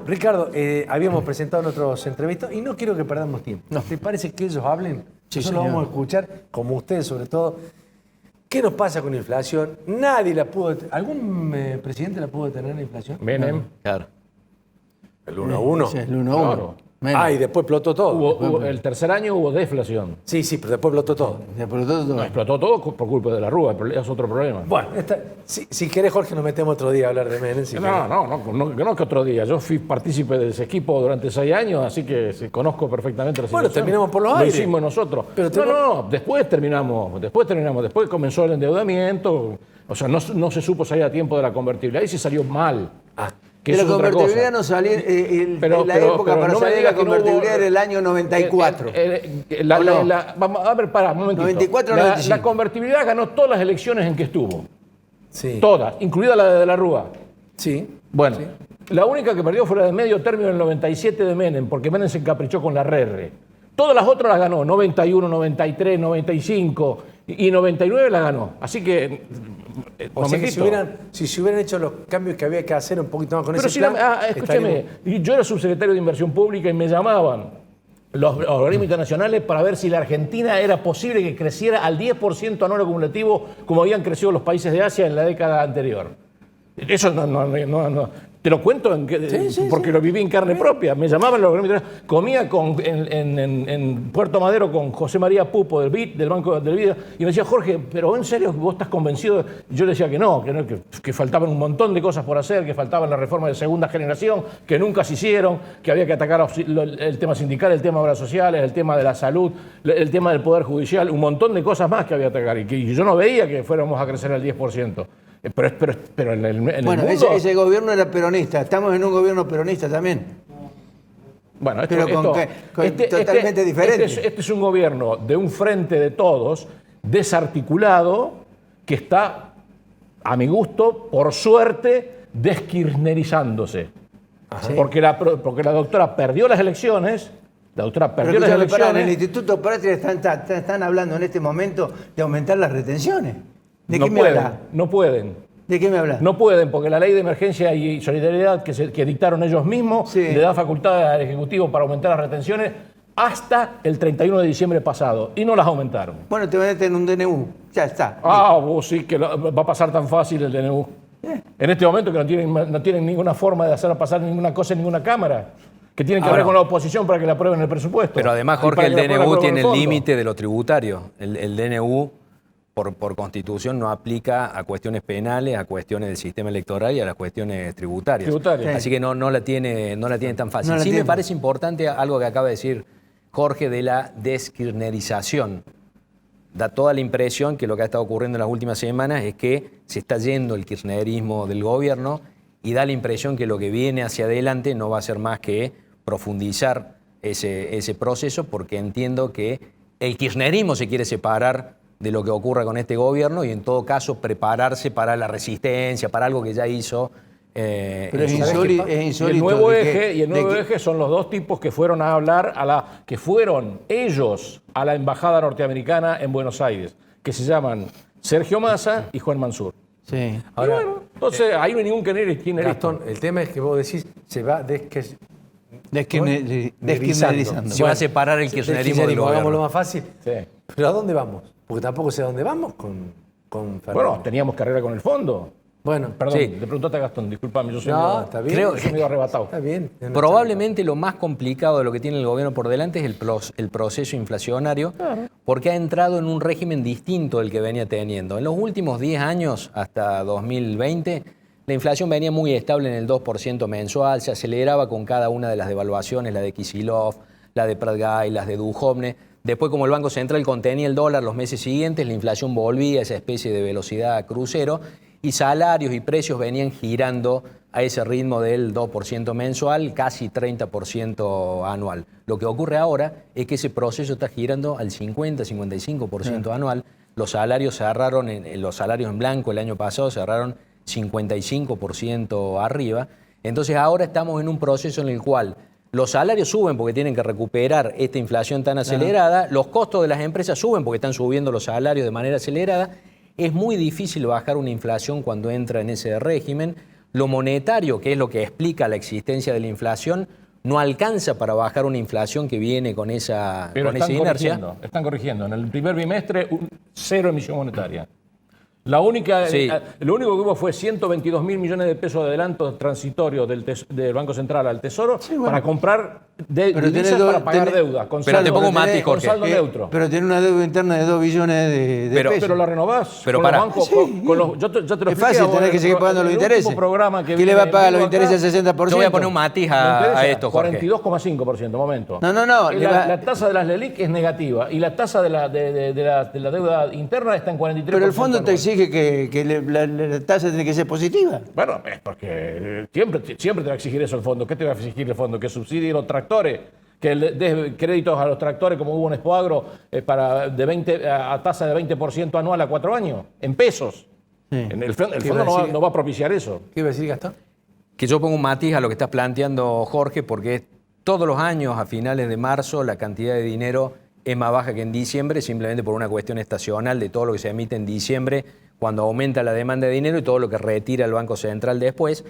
Ricardo, habíamos presentado en otros entrevistas y no quiero que perdamos tiempo. No. ¿Te parece que ellos hablen? Sí, Nosotros señor. vamos a escuchar, como ustedes sobre todo, qué nos pasa con la inflación. Nadie la pudo... ¿Algún presidente la pudo detener la inflación? Menem. Claro. El 1 a 1. Sí, el 1 a 1. Claro. Ah, y después explotó todo. El tercer año hubo deflación. Sí, pero después explotó todo. No, explotó todo por culpa de la Rúa, es otro problema. Bueno, si querés, Jorge, nos metemos otro día a hablar de Menem. Si querés. No que otro día. Yo fui partícipe de ese equipo durante 6 años, así que conozco perfectamente la situación. Bueno, terminamos por los Lo aires. hicimos nosotros. Pero después terminamos. Después comenzó el endeudamiento. O sea, no se supo salir a tiempo de la convertibilidad y se salió mal. Que De eso la es otra convertibilidad cosa. no salía, Pero para no me salir de diga la que no hubo- convertibilidad era el año 94. ¿O no? Vamos a ver, pará, un momentito. 94 o la 95. convertibilidad ganó todas las elecciones en que estuvo. Sí. Todas, incluida la de la Rúa. Sí. Bueno, Sí. la única que perdió fue la de medio término del 97 de Menem, porque Menem se encaprichó con la RR. Todas las otras las ganó, 91, 93, 95 y 99 las ganó. Así que, O sea que momentito. si se hubieran hecho los cambios que había que hacer un poquito más con Pero ese si plan... escúcheme, yo era subsecretario de Inversión Pública y me llamaban los organismos internacionales para ver si la Argentina era posible que creciera al 10% anual acumulativo como habían crecido los países de Asia en la década anterior. Eso no. Te lo cuento porque lo viví en carne propia. Me llamaban los organismos internacionales. Comía en Puerto Madero con José María Pupo del BID, del Banco del BID, y me decía, Jorge, ¿pero en serio vos estás convencido? Y yo le decía que faltaban un montón de cosas por hacer, que faltaban las reformas de segunda generación, que nunca se hicieron, que había que atacar el tema sindical, el tema de obras sociales, el tema de la salud, el tema del Poder Judicial, un montón de cosas más que había que atacar. Y que yo no veía que fuéramos a crecer al 10%. Pero en el Bueno, mundo... ese gobierno era peronista. Estamos en un gobierno peronista también. Bueno, Pero totalmente diferente. Este es un gobierno de un frente de todos, desarticulado, que está, a mi gusto, por suerte, deskirchnerizándose. Porque la doctora perdió las elecciones. La doctora perdió las Pero escúchame, pará, en el elecciones. Instituto Patria están hablando en este momento de aumentar las retenciones. ¿De No qué me pueden, hablas? no pueden. ¿De qué me hablas? No pueden, porque la ley de emergencia y solidaridad que dictaron ellos mismos Sí. le da facultad al Ejecutivo para aumentar las retenciones hasta el 31 de diciembre pasado. Y no las aumentaron. Bueno, te meten en un DNU. Ya está. Vos sí que va a pasar tan fácil el DNU. En este momento que no tienen ninguna forma de hacer pasar ninguna cosa en ninguna Cámara. Que tienen que hablar con la oposición para que la aprueben el presupuesto. Pero además, Y Jorge, para el que la DNU aprueben tiene el fondo. límite de lo tributario. El DNU, por constitución, no aplica a cuestiones penales, a cuestiones del sistema electoral y a las cuestiones tributarias. Tributarias. Así que no la tiene tan fácil. No la Sí me tiene. parece importante algo que acaba de decir Jorge de la deskirchnerización. Da toda la impresión que lo que ha estado ocurriendo en las últimas semanas es que se está yendo el kirchnerismo del gobierno y da la impresión que lo que viene hacia adelante no va a ser más que profundizar ese proceso, porque entiendo que el kirchnerismo se quiere separar de lo que ocurra con este gobierno y en todo caso prepararse para la resistencia, para algo que ya hizo. Pero es en su- insólito. Y el nuevo eje son los dos tipos que fueron a hablar que fueron ellos a la embajada norteamericana en Buenos Aires, que se llaman Sergio Massa y Juan Mansur. Sí. Ahora, Y bueno, entonces ahí no hay ningún kirchnerista. Gastón, el tema es que vos decís, se va Deskirchnerizando. Se va a separar el kirchnerismo del hagámoslo gobierno. más fácil. Sí. ¿Pero a dónde vamos? Porque tampoco sé a dónde vamos con Fernando. Bueno, teníamos carrera con el fondo. Bueno, Perdón, Sí. le preguntaste a Gastón, disculpame, yo soy No, medio- está bien. yo soy medio arrebatado. está bien. Probablemente lo más complicado de lo que tiene el gobierno por delante es el proceso inflacionario, porque ha entrado en un régimen distinto del que venía teniendo. En los últimos 10 años, hasta 2020, la inflación venía muy estable en el 2% mensual, se aceleraba con cada una de las devaluaciones, la de Kicillof, la de Prat-Gay, las de Duhovne. Después, como el Banco Central contenía el dólar los meses siguientes, la inflación volvía a esa especie de velocidad crucero y salarios y precios venían girando a ese ritmo del 2% mensual, casi 30% anual. Lo que ocurre ahora es que ese proceso está girando al 50-55% anual. Los salarios cerraron, los salarios en blanco el año pasado cerraron 55% arriba. Entonces ahora estamos en un proceso en el cual los salarios suben porque tienen que recuperar esta inflación tan acelerada, los costos de las empresas suben porque están subiendo los salarios de manera acelerada. Es muy difícil bajar una inflación cuando entra en ese régimen. lo monetario, que es lo que explica la existencia de la inflación, no alcanza para bajar una inflación que viene con esa, Pero con esa inercia. están corrigiendo. En el primer bimestre, cero emisión monetaria. La única, Sí. lo único que hubo fue 122.000 millones de pesos de adelantos transitorios del Banco Central al Tesoro para comprar Pero divisas tenés para pagar tenés- deuda. Con Pero te saldo, pongo un matiz, con Jorge. saldo neutro. Pero tiene una deuda interna de 2 billones de pesos. Pero la renovás. Pero con para- los bancos, Sí, con los, yo te lo es expliqué fácil, ahora tenés que en seguir el- pagando en los el último intereses. programa ¿Quién le viene va a pagar en los vivo acá. intereses al 60%? Yo voy a poner un matiz ¿Me a interesa? esto, Jorge. 42,5%, momento. No, le va- La tasa de las LELIC es negativa y la tasa de la deuda interna está en 43%. Pero el fondo te anual. exige que la tasa tiene que ser positiva. Bueno, es porque siempre te va a exigir eso el fondo. ¿Qué te va a exigir el fondo? Que subsidie los tractores, que le des créditos a los tractores como hubo en Expoagro a tasa de 20% anual a 4 años, en pesos. Sí. El ¿Qué fondo iba a decir? no va a propiciar eso. ¿Qué iba a decir, Gastón? Que yo pongo un matiz a lo que estás planteando, Jorge, porque todos los años, a finales de marzo, la cantidad de dinero es más baja que en diciembre, simplemente por una cuestión estacional de todo lo que se emite en diciembre, cuando aumenta la demanda de dinero y todo lo que retira el Banco Central después.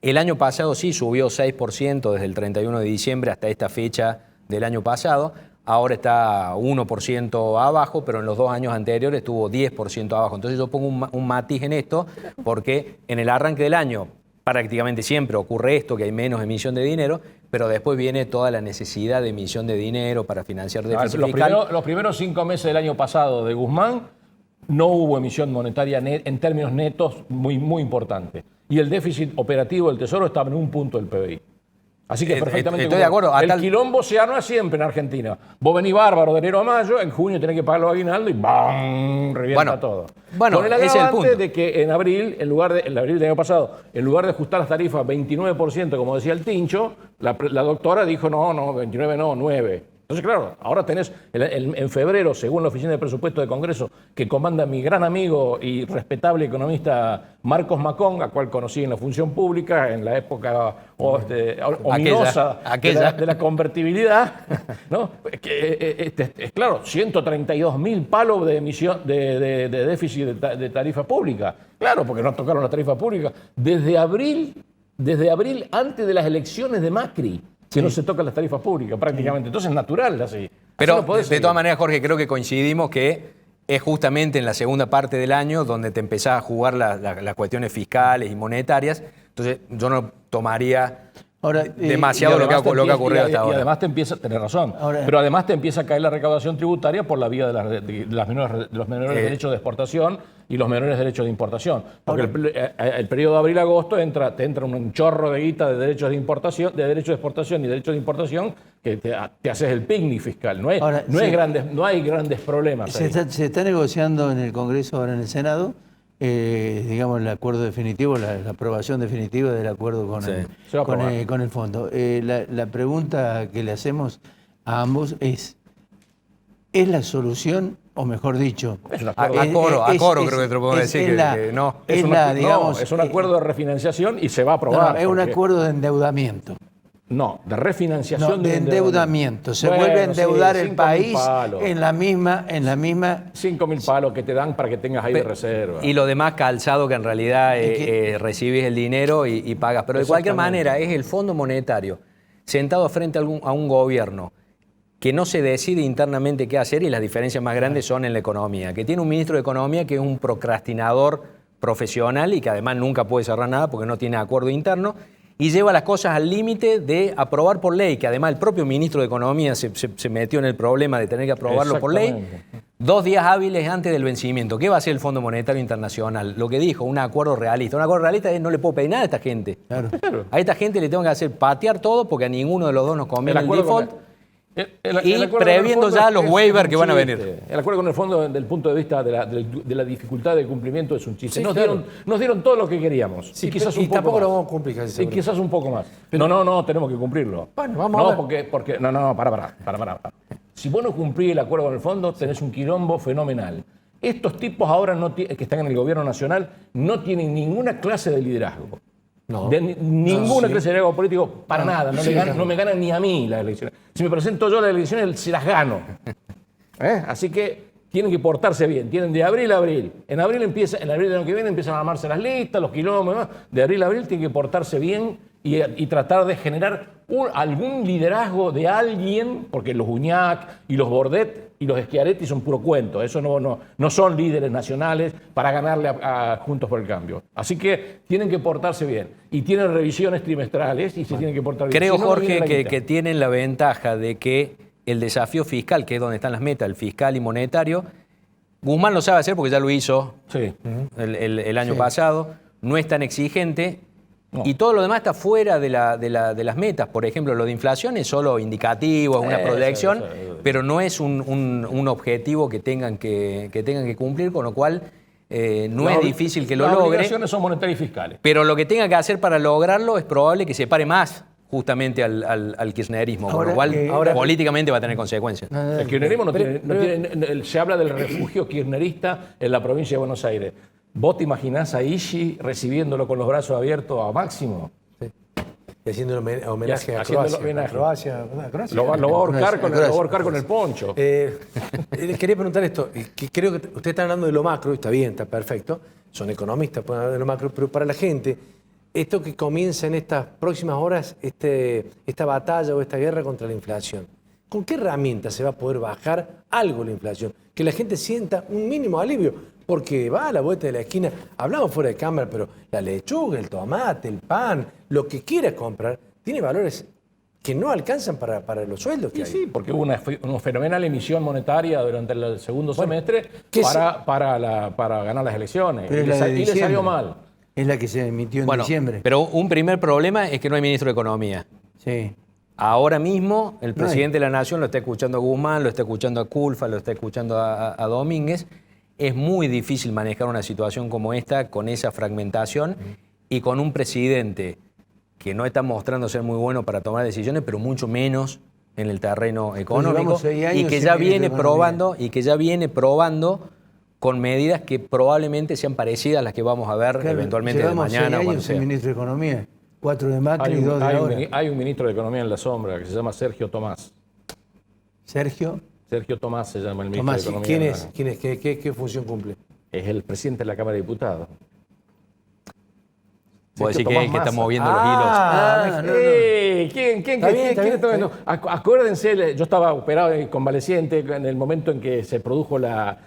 El año pasado sí subió 6% desde el 31 de diciembre hasta esta fecha del año pasado. Ahora está 1% abajo, pero en los 2 años anteriores estuvo 10% abajo. Entonces yo pongo un matiz en esto, porque en el arranque del año prácticamente siempre ocurre esto, que hay menos emisión de dinero, pero después viene toda la necesidad de emisión de dinero para financiar déficit fiscal. Los primeros 5 meses del año pasado de Guzmán no hubo emisión monetaria en términos netos muy importante. Y el déficit operativo del Tesoro estaba en 1 punto del PBI. Así que perfectamente. Estoy de acuerdo. El quilombo se arma siempre en Argentina. Vos venís bárbaro de enero a mayo, en junio tenés que pagar los aguinaldos y ¡bam! Revienta todo. Bueno, con el ese es el agravante punto. de que en abril, en abril del año pasado, en lugar de ajustar las tarifas 29%, como decía el Tincho, la doctora dijo no, 29 no, 9. Entonces, claro, ahora tenés en febrero, según la Oficina de Presupuesto de Congreso, que comanda mi gran amigo y respetable economista Marcos Macón, a cual conocí en la función pública en la época ominosa aquella. de la convertibilidad, ¿no? Claro, 132.000 palos de emisión de déficit de tarifa pública. Claro, porque no tocaron la tarifa pública desde abril, antes de las elecciones de Macri. Que no se tocan las tarifas públicas prácticamente. Entonces es natural así. Pero Así no podés de seguir. todas maneras, Jorge, creo que coincidimos que es justamente en la segunda parte del año donde te empezás a jugar las cuestiones fiscales y monetarias. Entonces yo no tomaría Ahora, demasiado Y lo que ha además te ocurrido hasta y ahora. además te empieza, tenés razón, Ahora- pero además te empieza a caer la recaudación tributaria por la vía de los menores derechos de exportación y los menores derechos de importación. Porque el periodo de abril-agosto te entra un chorro de guita de derechos de importación, de derechos de exportación y derechos de importación que te haces el picnic fiscal. No hay grandes problemas ahí. Se está negociando en el Congreso, ahora en el Senado, digamos, el acuerdo definitivo, la aprobación definitiva del acuerdo con, Sí. Se va a aprobar. con el fondo. La pregunta que le hacemos a ambos es la solución, o mejor dicho, Es un A acuerdo. coro creo que te lo podemos decir que no. Es un acuerdo de refinanciación y se va a aprobar. es un porque- acuerdo de endeudamiento. No, de refinanciación. No, de endeudamiento. Se Bueno, vuelve a endeudar sí, el 5.000 país palos. en la misma 5.000 palos que te dan para que tengas ahí de reserva. Y lo demás calzado que en realidad recibes el dinero y pagas. Pero de cualquier Exactamente. manera es el Fondo Monetario sentado frente a un gobierno que no se decide internamente qué hacer y las diferencias más grandes son en la economía. Que tiene un ministro de Economía que es un procrastinador profesional y que además nunca puede cerrar nada porque no tiene acuerdo interno y lleva las cosas al límite de aprobar por ley, que además el propio ministro de Economía se metió en el problema de tener que aprobarlo por ley. Exactamente. 2 días hábiles antes del vencimiento. ¿Qué va a hacer el Fondo Monetario Internacional? Lo que dijo, un acuerdo realista. Un acuerdo realista es no le puedo pedir nada a esta gente. Claro. A esta gente le tengo que hacer patear todo porque a ninguno de los dos nos conviene el acuerdo con default. el Y acuerdo con previendo el ya fondo los es waivers un que van a chiste. venir. El acuerdo con el fondo, desde el punto de vista de la dificultad de cumplimiento, es un chiste. Sí, nos, claro. dieron todo lo que queríamos. Sí, y quizás y un poco tampoco más. lo vamos a cumplir casi Y seguro. quizás un poco más. No, tenemos que cumplirlo. Bueno, vamos a ver. Porque para. Si vos no cumplís el acuerdo con el fondo, tenés un quilombo fenomenal. Estos tipos ahora que están en el gobierno nacional no tienen ninguna clase de liderazgo. No. Ninguna sí. clase de liderazgo político, para nada. sí, No me ganan ni a mí las elecciones. Si me presento yo a las elecciones, se las gano. Así que tienen que portarse bien. Tienen de abril a abril. En abril del año que viene empiezan a armarse las listas, los kilómetros. De abril a abril tienen que portarse bien y tratar de generar algún liderazgo de alguien, porque los Uñac y los Bordet y los Schiaretti son puro cuento. Eso no son líderes nacionales para ganarle a Juntos por el Cambio. Así que tienen que portarse bien. Y tienen revisiones trimestrales y se tienen que portar bien. Creo, Si no, Jorge, viene la que guita. tienen la ventaja de que el desafío fiscal, que es donde están las metas, el fiscal y monetario, Guzmán lo sabe hacer porque ya lo hizo Sí. el año pasado, no es tan exigente. No. Y todo lo demás está fuera de las metas. Por ejemplo, lo de inflación es solo indicativo, es una proyección, pero no es un objetivo que tengan que cumplir, con lo cual no es difícil que lo Las logre. obligaciones son monetarias y fiscales. Pero lo que tenga que hacer para lograrlo es probable que se pare más justamente al kirchnerismo, con lo cual políticamente va a tener consecuencias. El kirchnerismo se habla del refugio kirchnerista en la provincia de Buenos Aires. ¿Vos te imaginás a Ishi recibiéndolo con los brazos abiertos a Máximo? Y haciéndole homenaje a haciéndole Croacia. homenaje. Croacia. Lo va a ahorcar con el poncho. Les quería preguntar esto, que creo que ustedes están hablando de lo macro, y está bien, está perfecto, son economistas, pueden hablar de lo macro, pero para la gente, esto que comienza en estas próximas horas, esta batalla o esta guerra contra la inflación, ¿con qué herramienta se va a poder bajar algo la inflación? Que la gente sienta un mínimo alivio, porque va a la vuelta de la esquina, hablamos fuera de cámara, pero la lechuga, el tomate, el pan, lo que quieras comprar, tiene valores que no alcanzan para los sueldos que hay. Sí, porque hubo una fenomenal emisión monetaria durante el segundo semestre ¿qué para ganar las elecciones. Pero Y le diciembre. salió mal. Es la que se emitió en Bueno, diciembre. pero un primer problema es que no hay ministro de Economía. Sí. Ahora mismo el No hay. presidente de la Nación lo está escuchando a Guzmán, lo está escuchando a Culfa, lo está escuchando a Domínguez. Es muy difícil manejar una situación como esta con esa fragmentación y con un presidente que no está mostrando ser muy bueno para tomar decisiones, pero mucho menos en el terreno económico, llevamos 6 años y que sin ya ministro viene de Economía. probando con medidas que probablemente sean parecidas a las que vamos a ver Claro, eventualmente de llevamos mañana 6 o cuando años sin sea. ministro de Economía. 4 de Macri y 2 de ahora. Hay un ministro de Economía en la sombra que se llama Sergio Tomás. Sergio. Sergio Tomás se llama el ministro Tomás, de Economía. ¿Quién es? ¿Quién es? ¿Qué función cumple? Es el presidente de la Cámara de Diputados. Vos decís Tomás que está Massa. moviendo los ¿Quién Está bien, está está bien. viendo? Acuérdense, yo estaba operado y convaleciente en el momento en que se produjo la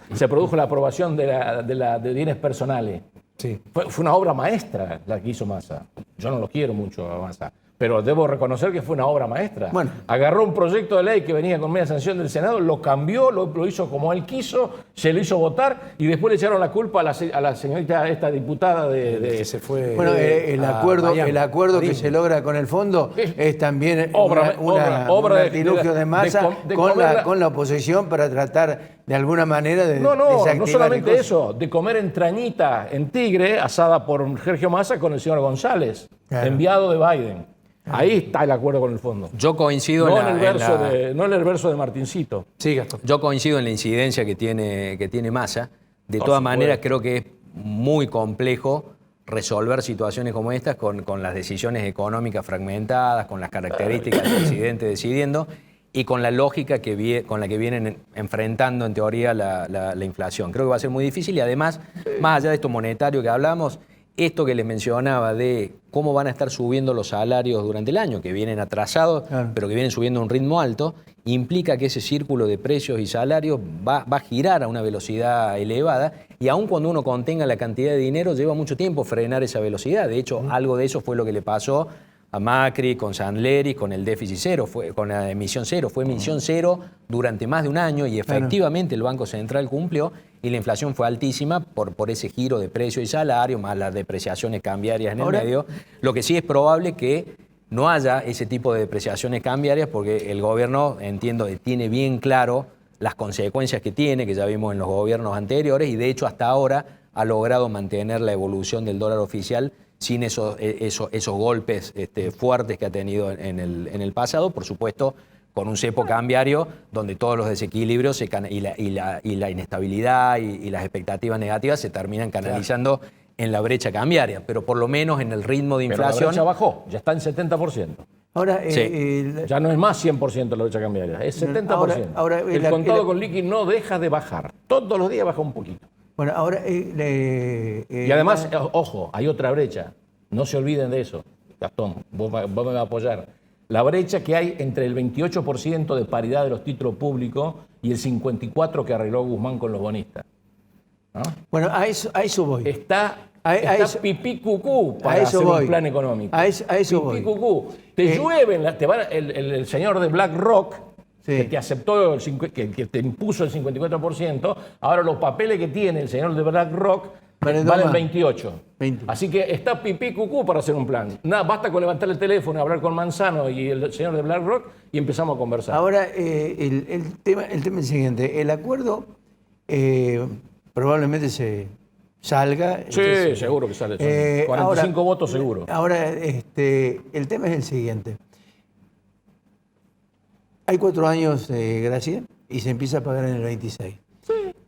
aprobación de bienes personales. Sí. Fue una obra maestra la que hizo Massa. Yo no lo quiero mucho a Massa, pero debo reconocer que fue una obra maestra. Bueno. Agarró un proyecto de ley que venía con media sanción del Senado, lo cambió, lo hizo como él quiso, se lo hizo votar y después le echaron la culpa a la señorita, esta diputada Que se fue. Bueno, el a acuerdo, Miami. el acuerdo que Disney. se logra con el fondo es también Obra un de- artilugio de Massa de con comerla- la oposición para tratar de alguna manera de No desactivar solamente cosas. eso, de comer entrañita en Tigre, asada por Sergio Massa con el señor González, Claro. enviado de Biden. Ahí está el acuerdo con el fondo. Yo coincido No en en la- el verso de Martincito. Sí, Gastón. Yo coincido en la incidencia que tiene Massa. De Por todas supuesto. maneras, creo que es muy complejo resolver situaciones como estas con las decisiones económicas fragmentadas, con las características del presidente decidiendo y con la lógica con la que vienen enfrentando en teoría la inflación. Creo que va a ser muy difícil y además, más allá de esto monetario que hablamos, esto que les mencionaba de cómo van a estar subiendo los salarios durante el año, que vienen atrasados, Claro. pero que vienen subiendo a un ritmo alto, implica que ese círculo de precios y salarios va a girar a una velocidad elevada y aun cuando uno contenga la cantidad de dinero, lleva mucho tiempo frenar esa velocidad. De hecho, algo de eso fue lo que le pasó a Macri, con Sandleri, con el déficit cero, con la emisión cero. Fue emisión cero durante más de un año y efectivamente el Banco Central cumplió y la inflación fue altísima por ese giro de precio y salario, más las depreciaciones cambiarias en el medio. Lo que sí es probable que no haya ese tipo de depreciaciones cambiarias porque el gobierno, entiendo, tiene bien claro las consecuencias que tiene, que ya vimos en los gobiernos anteriores, y de hecho hasta ahora ha logrado mantener la evolución del dólar oficial sin esos golpes fuertes que ha tenido en el pasado, por supuesto, con un cepo cambiario donde todos los desequilibrios y la inestabilidad y las expectativas negativas se terminan canalizando en la brecha cambiaria, pero por lo menos en el ritmo de Pero la inflación. brecha bajó, ya está en 70%. Ahora, Sí. Ya no es más 100% la brecha cambiaria, es 70%. Ahora, el contado con liqui no deja de bajar. Todos los días baja un poquito. bueno, ahora... Y además, ojo, hay otra brecha. No se olviden de eso. Gastón, vos me vas a apoyar. La brecha que hay entre el 28% de paridad de los títulos públicos y el 54% que arregló Guzmán con los bonistas. ¿No? Bueno, a eso voy. Está A eso- pipí cucú para a eso hacer voy. un plan económico. A eso pipí voy. cucú. Te llueven, el señor de BlackRock, Sí. que te aceptó, que te impuso el 54%, ahora los papeles que tiene el señor de BlackRock Valen valen más. 28. 20. Así que está pipí cucú para hacer un plan. Nada, basta con levantar el teléfono, hablar con Manzano y el señor de BlackRock y empezamos a conversar. Ahora, el tema es el siguiente. El acuerdo probablemente se salga. Sí, Entonces, seguro que sale. Son 45 votos seguro. Ahora, el tema es el siguiente. Hay 4 años de gracia y se empieza a pagar en el 26.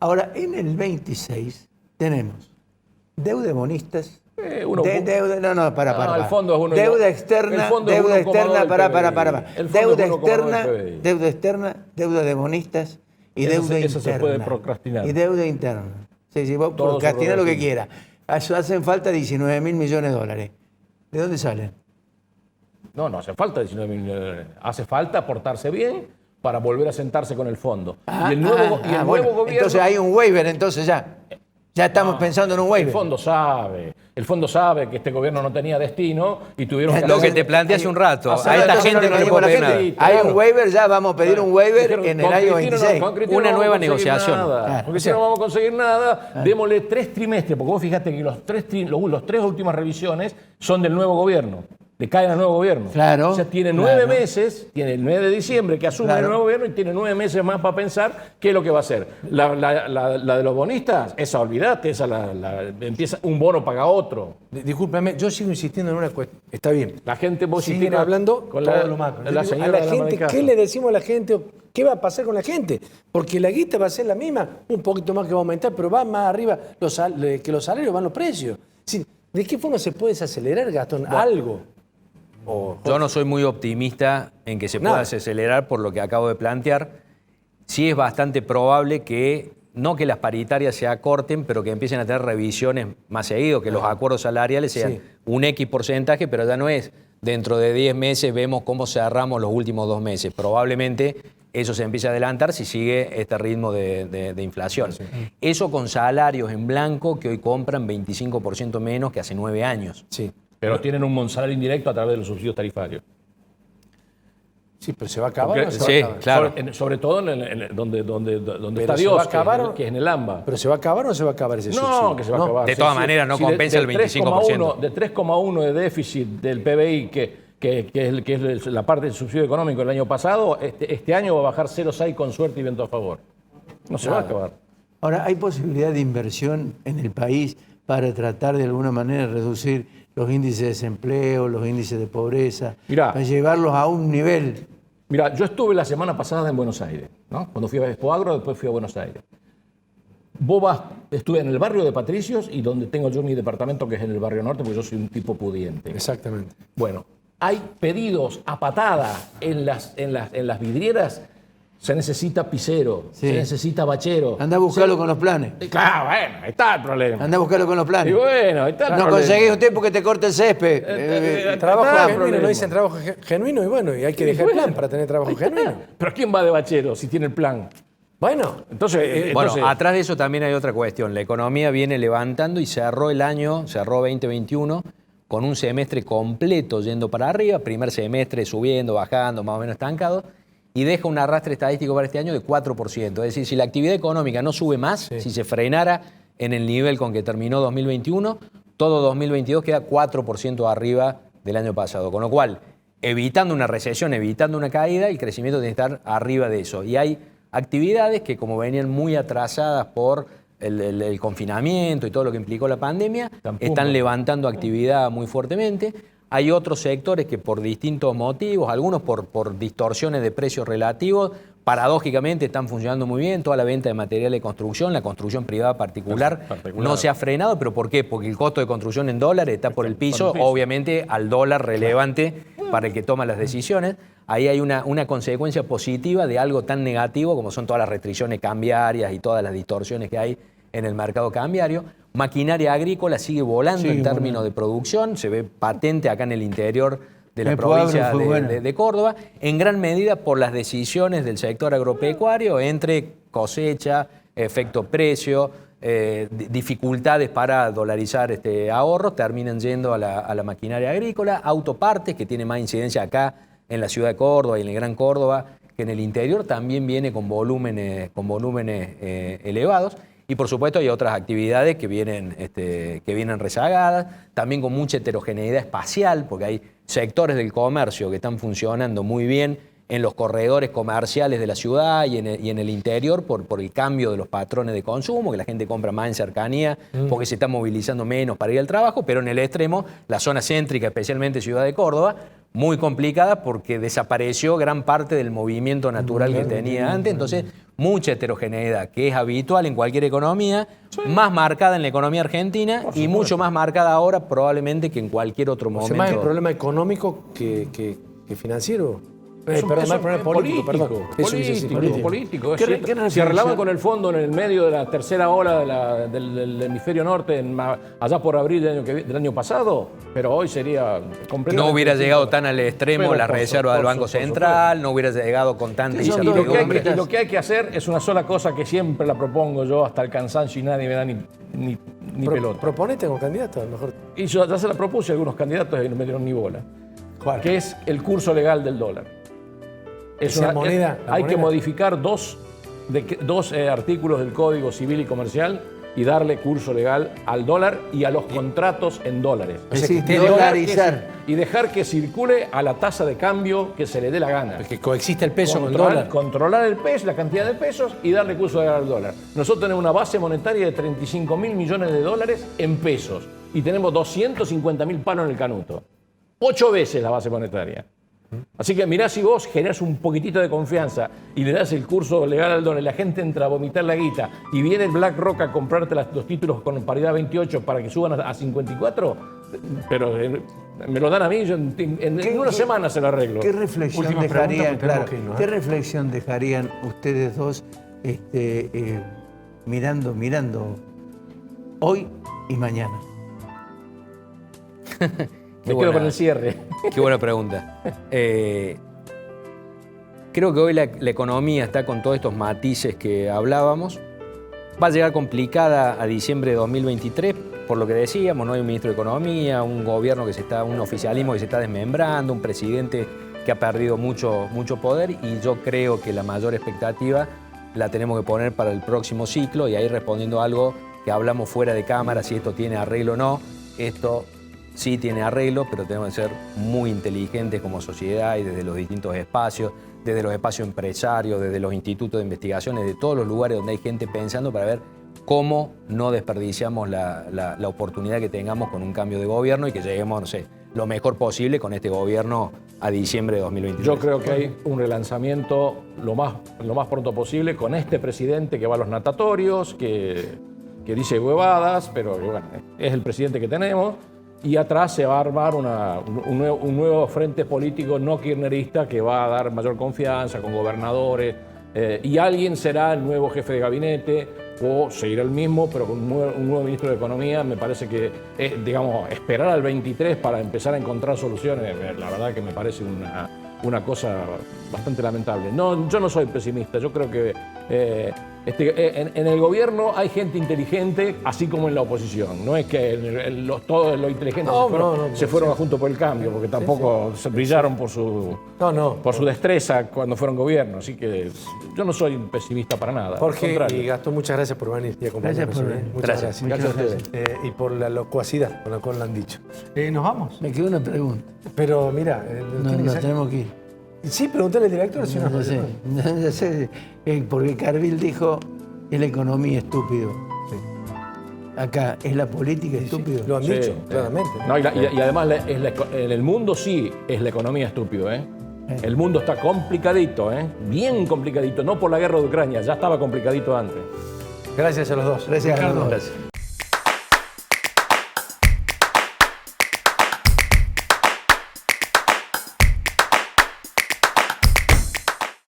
Ahora, en el 26 tenemos deuda de bonistas. Para. el fondo es uno- Deuda el externa, fondo es deuda 1,2 externa, del para. PBI. El fondo Deuda es 1,2 externa, del PBI. deuda externa, deuda de bonistas y Eso deuda se interna. puede procrastinar. Y deuda interna. Sí, vos Todo procrastina lo que subordinado. quiera. Eso hacen falta 19.000 millones de dólares. ¿De dónde salen? No hace falta 19 millones de dólares. Hace falta portarse bien para volver a sentarse con el fondo. Y el nuevo Bueno, gobierno... entonces hay un waiver, entonces ya. Ya estamos pensando en un El waiver. fondo sabe que este gobierno no tenía destino y tuvieron Lo que te planteé hace un rato. Hace A esta rato gente no le dijimos puedo a la pedir nada. gente, Claro. hay un waiver, ya vamos a pedir un waiver Dijeron, en el con año Cristina 26. con Cristina Una no nueva vamos a conseguir negociación. nada. Claro. Con Cristina no vamos a conseguir nada. Démosle 3 trimestres, porque vos fijate que los tres últimas revisiones son del nuevo gobierno. Le caen al nuevo gobierno. Claro, O sea, tiene claro. 9 meses, tiene el 9 de diciembre que asume Claro. el nuevo gobierno y tiene 9 meses más para pensar qué es lo que va a hacer. La de los bonistas, esa olvidate, empieza un bono paga otro. Discúlpame, yo sigo insistiendo en una cuestión. Está bien. La gente, vos Siguen insistís hablando con todo lo macro. Yo la digo, señora a la de ama de gente, casa. ¿qué le decimos a la gente? ¿Qué va a pasar con la gente? Porque la guita va a ser la misma, un poquito más que va a aumentar, pero va más arriba que los salarios, van los precios. Sí, ¿de qué forma se puede desacelerar, Gastón? Algo. Yo no soy muy optimista en que se pueda Nada. acelerar por lo que acabo de plantear. Sí es bastante probable que, no que las paritarias se acorten, pero que empiecen a tener revisiones más seguido, que los acuerdos salariales sean Sí. un X porcentaje, pero ya no es dentro de 10 meses vemos cómo cerramos los últimos 2 meses. Probablemente eso se empiece a adelantar si sigue este ritmo de inflación. Eso con salarios en blanco que hoy compran 25% menos que hace 9 años. Sí. Pero tienen un salario indirecto a través de los subsidios tarifarios. Sí, pero ¿se va a acabar o no se Sí, va a acabar? claro. Sobre todo donde está se Dios, va a acabar que es en el AMBA. ¿Pero se va a acabar o no se va a acabar ese subsidio? No, que se va a acabar. De todas maneras, no compensa el 25%. De 3,1 de déficit del PBI, que es la parte del subsidio económico del año pasado, este año va a bajar 0,6 con suerte y viento a favor. No se va a acabar. Ahora, ¿hay posibilidad de inversión en el país para tratar de alguna manera reducir los índices de desempleo, los índices de pobreza, Mirá. para llevarlos a un nivel? Mira, yo estuve la semana pasada en Buenos Aires, ¿no? Cuando fui a Expo Agro, después fui a Buenos Aires. Estuve en el barrio de Patricios y donde tengo yo mi departamento, que es en el barrio norte, porque yo soy un tipo pudiente. Exactamente. Bueno, hay pedidos a patada en las vidrieras. Se necesita pisero, Sí. se necesita bachero. Anda a buscarlo con los planes. Claro, bueno, ahí está el problema. Anda a buscarlo con los Y planes. bueno, ahí está el No problema. conseguís un tiempo que te corte el césped. Trabajo está el genuino, problema. no dicen trabajo genuino y bueno, y hay que dejar el plan para tener trabajo genuino. Pero ¿quién va de bachero si tiene el plan? Bueno, Entonces, Bueno, atrás de eso también hay otra cuestión. La economía viene levantando y cerró 2021, con un semestre completo yendo para arriba, primer semestre subiendo, bajando, más o menos estancado, y deja un arrastre estadístico para este año de 4%. Es decir, si la actividad económica no sube más, si se frenara en el nivel con que terminó 2021, todo 2022 queda 4% arriba del año pasado. Con lo cual, evitando una recesión, evitando una caída, el crecimiento tiene que estar arriba de eso. Y hay actividades que, como venían muy atrasadas por el confinamiento y todo lo que implicó la pandemia, están levantando actividad muy fuertemente. Hay otros sectores que por distintos motivos, algunos por distorsiones de precios relativos, paradójicamente están funcionando muy bien. Toda la venta de material de construcción, la construcción privada particular, no se ha frenado. ¿Pero por qué? Porque el costo de construcción en dólares está por el piso, obviamente al dólar relevante para el que toma las decisiones. Ahí hay una consecuencia positiva de algo tan negativo como son todas las restricciones cambiarias y todas las distorsiones que hay en el mercado cambiario. Maquinaria agrícola sigue volando en términos de producción, se ve patente acá en el interior de la provincia de Córdoba, en gran medida por las decisiones del sector agropecuario entre cosecha, efecto precio, dificultades para dolarizar ahorros, terminan yendo a la maquinaria agrícola, autopartes, que tiene más incidencia acá en la ciudad de Córdoba y en el Gran Córdoba, que en el interior también viene con volúmenes elevados. Y por supuesto hay otras actividades que vienen rezagadas, también con mucha heterogeneidad espacial, porque hay sectores del comercio que están funcionando muy bien en los corredores comerciales de la ciudad y en el interior por el cambio de los patrones de consumo, que la gente compra más en cercanía porque se está movilizando menos para ir al trabajo, pero en el extremo, la zona céntrica, especialmente Ciudad de Córdoba, muy complicada porque desapareció gran parte del movimiento natural que tenía antes, entonces mucha heterogeneidad, que es habitual en cualquier economía, más marcada en la economía argentina y mucho más marcada ahora probablemente que en cualquier otro momento. Más el problema económico que financiero. Perdón, más problema político, perdón. Político. Se arreglaban con el fondo en el medio de la tercera ola del hemisferio norte, allá por abril del año pasado, pero hoy sería completamente... No hubiera llegado tan al extremo la reserva del Banco Central, no hubiera llegado con tanta incertidumbre. Y lo que hay que hacer es una sola cosa que siempre la propongo yo hasta el cansancio y nadie me da ni pelota. Proponete como candidato, a lo mejor. Y yo ya se la propuse a algunos candidatos y no me dieron ni bola. ¿Cuál? Que es el curso legal del dólar. Hay que modificar dos artículos del Código Civil y Comercial y darle curso legal al dólar y a los contratos en dólares. Es decir, dolarizar. Y dejar que circule a la tasa de cambio que se le dé la gana. Que coexiste el peso con el dólar. Controlar el peso, la cantidad de pesos y darle curso legal al dólar. Nosotros tenemos una base monetaria de 35.000 millones de dólares en pesos y tenemos 250.000 palos en el canuto. 8 veces la base monetaria. Así que mirá, si vos generás un poquitito de confianza y le das el curso legal al dólar y la gente entra a vomitar la guita y viene BlackRock a comprarte los títulos con paridad 28 para que suban a 54, pero me lo dan a mí, yo en una semana se lo arreglo. ¿Qué reflexión dejarían, ¿qué reflexión dejarían ustedes dos mirando hoy y mañana? Me quedo con el cierre. Qué buena pregunta. Creo que hoy la economía está con todos estos matices que hablábamos. Va a llegar complicada a diciembre de 2023, por lo que decíamos, no hay un ministro de Economía, un gobierno un oficialismo que se está desmembrando, un presidente que ha perdido mucho poder, y yo creo que la mayor expectativa la tenemos que poner para el próximo ciclo, y ahí respondiendo a algo que hablamos fuera de cámara, si esto tiene arreglo o no. Esto sí tiene arreglo, pero tenemos que ser muy inteligentes como sociedad y desde los distintos espacios, desde los espacios empresarios, desde los institutos de investigaciones, de todos los lugares donde hay gente pensando para ver cómo no desperdiciamos la oportunidad que tengamos con un cambio de gobierno y que lleguemos, no sé, lo mejor posible con este gobierno a diciembre de 2023. Yo creo que hay un relanzamiento lo más pronto posible con este presidente que va a los natatorios, que dice huevadas, pero bueno, es el presidente que tenemos. Y atrás se va a armar un nuevo frente político no kirchnerista que va a dar mayor confianza con gobernadores. Y alguien será el nuevo jefe de gabinete o seguirá el mismo, pero con un nuevo ministro de Economía. Me parece que, esperar al 23 para empezar a encontrar soluciones, la verdad que me parece una cosa bastante lamentable. No, yo no soy pesimista, yo creo que en el gobierno hay gente inteligente, así como en la oposición. No es que todos los inteligentes se fueron a Juntos por el Cambio, porque tampoco se brillaron por su destreza cuando fueron gobierno. Así que yo no soy pesimista para nada. Jorge y Gastón, muchas gracias por venir y acompañarnos. Gracias por venir. Muchas gracias. Gracias a ustedes. Y por la locuacidad con la cual lo han dicho. ¿Nos vamos? Me quedó una pregunta. Pero mira... Nos tenemos que ir. Sí, pregúntale al director si no. No sé, porque Carvil dijo que la economía es estúpido. Sí. Acá, ¿es la política estúpido? Lo han dicho, claramente. No, y además, en el mundo sí es la economía estúpido, ¿eh? El mundo está complicadito, bien complicadito. No por la guerra de Ucrania, ya estaba complicadito antes. Gracias a los dos. Gracias a los dos. Gracias.